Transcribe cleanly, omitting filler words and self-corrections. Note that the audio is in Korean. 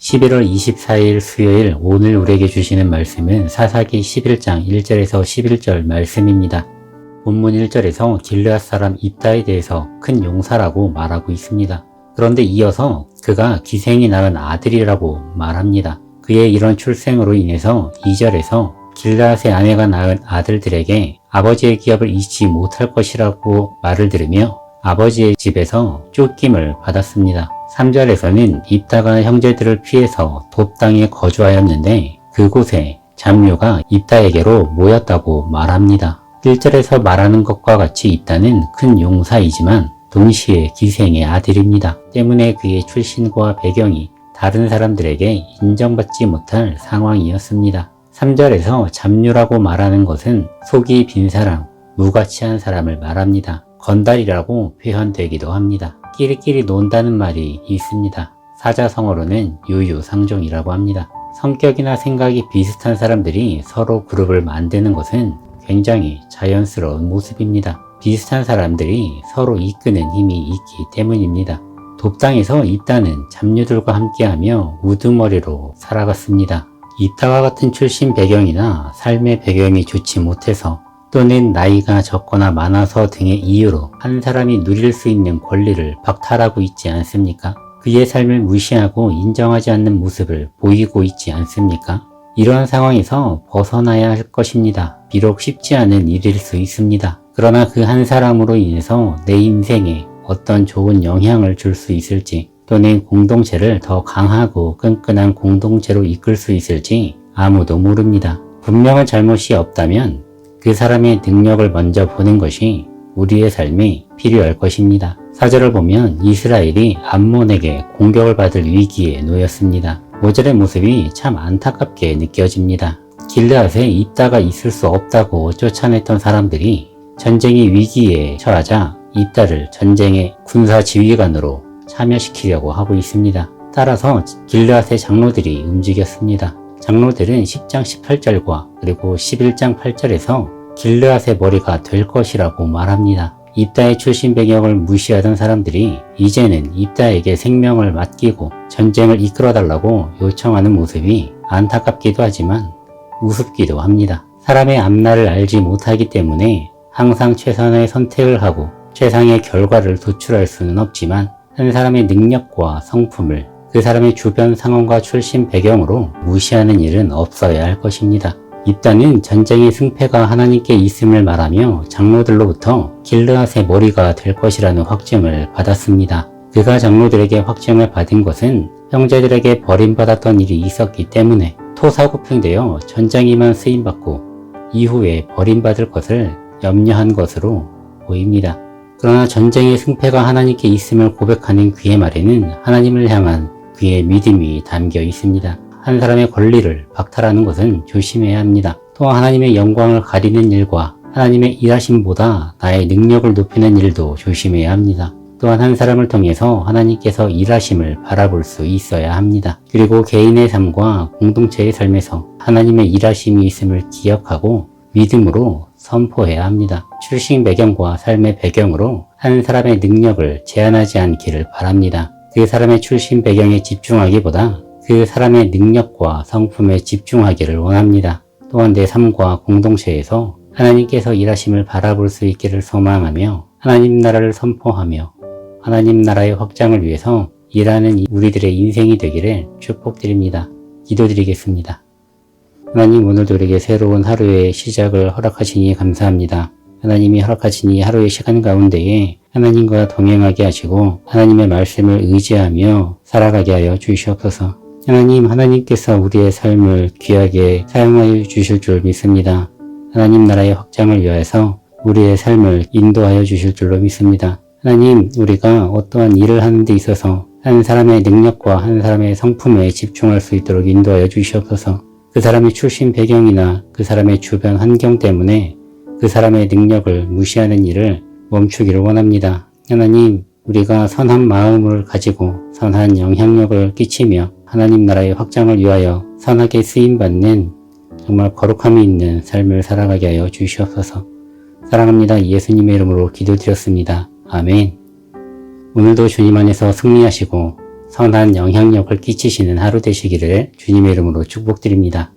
11월 24일 수요일 오늘 우리에게 주시는 말씀은 사사기 11장 1절에서 11절 말씀입니다. 본문 1절에서 길르앗 사람 입다에 대해서 큰 용사라고 말하고 있습니다. 그런데 이어서 그가 기생이 낳은 아들이라고 말합니다. 그의 이런 출생으로 인해서 2절에서 길르앗의 아내가 낳은 아들들에게 아버지의 기업을 잊지 못할 것이라고 말을 들으며 아버지의 집에서 쫓김을 받았습니다. 3절에서는 입다가 형제들을 피해서 돕 땅에 거주하였는데 그곳에 잡류가 입다에게로 모였다고 말합니다. 1절에서 말하는 것과 같이 입다는 큰 용사이지만 동시에 기생의 아들입니다. 때문에 그의 출신과 배경이 다른 사람들에게 인정받지 못할 상황이었습니다. 3절에서 잡류라고 말하는 것은 속이 빈 사람, 무가치한 사람을 말합니다. 건달이라고 표현되기도 합니다. 끼리끼리 논다는 말이 있습니다. 사자성어로는 유유상종이라고 합니다. 성격이나 생각이 비슷한 사람들이 서로 그룹을 만드는 것은 굉장히 자연스러운 모습입니다. 비슷한 사람들이 서로 이끄는 힘이 있기 때문입니다. 돕당에서 입다는 잡류들과 함께하며 우두머리로 살아갔습니다. 입다와 같은 출신 배경이나 삶의 배경이 좋지 못해서 또는 나이가 적거나 많아서 등의 이유로 한 사람이 누릴 수 있는 권리를 박탈하고 있지 않습니까? 그의 삶을 무시하고 인정하지 않는 모습을 보이고 있지 않습니까? 이러한 상황에서 벗어나야 할 것입니다. 비록 쉽지 않은 일일 수 있습니다. 그러나 그 한 사람으로 인해서 내 인생에 어떤 좋은 영향을 줄 수 있을지 또는 공동체를 더 강하고 끈끈한 공동체로 이끌 수 있을지 아무도 모릅니다. 분명한 잘못이 없다면 그 사람의 능력을 먼저 보는 것이 우리의 삶에 필요할 것입니다. 4절을 보면 이스라엘이 암몬에게 공격을 받을 위기에 놓였습니다. 5절의 모습이 참 안타깝게 느껴집니다. 길르앗에 입다가 있을 수 없다고 쫓아냈던 사람들이 전쟁의 위기에 처하자 입다를 전쟁의 군사 지휘관으로 참여시키려고 하고 있습니다. 따라서 길르앗의 장로들이 움직였습니다. 장로들은 10장 18절과 그리고 11장 8절에서 길르앗의 머리가 될 것이라고 말합니다. 입다의 출신 배경을 무시하던 사람들이 이제는 입다에게 생명을 맡기고 전쟁을 이끌어달라고 요청하는 모습이 안타깝기도 하지만 우습기도 합니다. 사람의 앞날을 알지 못하기 때문에 항상 최선의 선택을 하고 최상의 결과를 도출할 수는 없지만 한 사람의 능력과 성품을 그 사람의 주변 상황과 출신 배경으로 무시하는 일은 없어야 할 것입니다. 입다는 전쟁의 승패가 하나님께 있음을 말하며 장로들로부터 길르앗의 머리가 될 것이라는 확증을 받았습니다. 그가 장로들에게 확증을 받은 것은 형제들에게 버림받았던 일이 있었기 때문에 토사구팽되어 전쟁에만 쓰임받고 이후에 버림받을 것을 염려한 것으로 보입니다. 그러나 전쟁의 승패가 하나님께 있음을 고백하는 그의 말에는 하나님을 향한 그의 믿음이 담겨 있습니다. 한 사람의 권리를 박탈하는 것은 조심해야 합니다. 또한 하나님의 영광을 가리는 일과 하나님의 일하심보다 나의 능력을 높이는 일도 조심해야 합니다. 또한 한 사람을 통해서 하나님께서 일하심을 바라볼 수 있어야 합니다. 그리고 개인의 삶과 공동체의 삶에서 하나님의 일하심이 있음을 기억하고 믿음으로 선포해야 합니다. 출신 배경과 삶의 배경으로 한 사람의 능력을 제한하지 않기를 바랍니다. 그 사람의 출신 배경에 집중하기보다 그 사람의 능력과 성품에 집중하기를 원합니다. 또한 내 삶과 공동체에서 하나님께서 일하심을 바라볼 수 있기를 소망하며 하나님 나라를 선포하며 하나님 나라의 확장을 위해서 일하는 우리들의 인생이 되기를 축복드립니다. 기도드리겠습니다. 하나님, 오늘도 우리에게 새로운 하루의 시작을 허락하시니 감사합니다. 하나님이 허락하신 이 하루의 시간 가운데에 하나님과 동행하게 하시고 하나님의 말씀을 의지하며 살아가게 하여 주시옵소서. 하나님, 하나님께서 우리의 삶을 귀하게 사용하여 주실 줄 믿습니다. 하나님 나라의 확장을 위하여서 우리의 삶을 인도하여 주실 줄로 믿습니다. 하나님, 우리가 어떠한 일을 하는 데 있어서 한 사람의 능력과 한 사람의 성품에 집중할 수 있도록 인도하여 주시옵소서. 그 사람의 출신 배경이나 그 사람의 주변 환경 때문에 그 사람의 능력을 무시하는 일을 멈추기를 원합니다. 하나님, 우리가 선한 마음을 가지고 선한 영향력을 끼치며 하나님 나라의 확장을 위하여 선하게 쓰임받는 정말 거룩함이 있는 삶을 살아가게 하여 주시옵소서. 사랑합니다. 예수님의 이름으로 기도드렸습니다. 아멘. 오늘도 주님 안에서 승리하시고 선한 영향력을 끼치시는 하루 되시기를 주님의 이름으로 축복드립니다.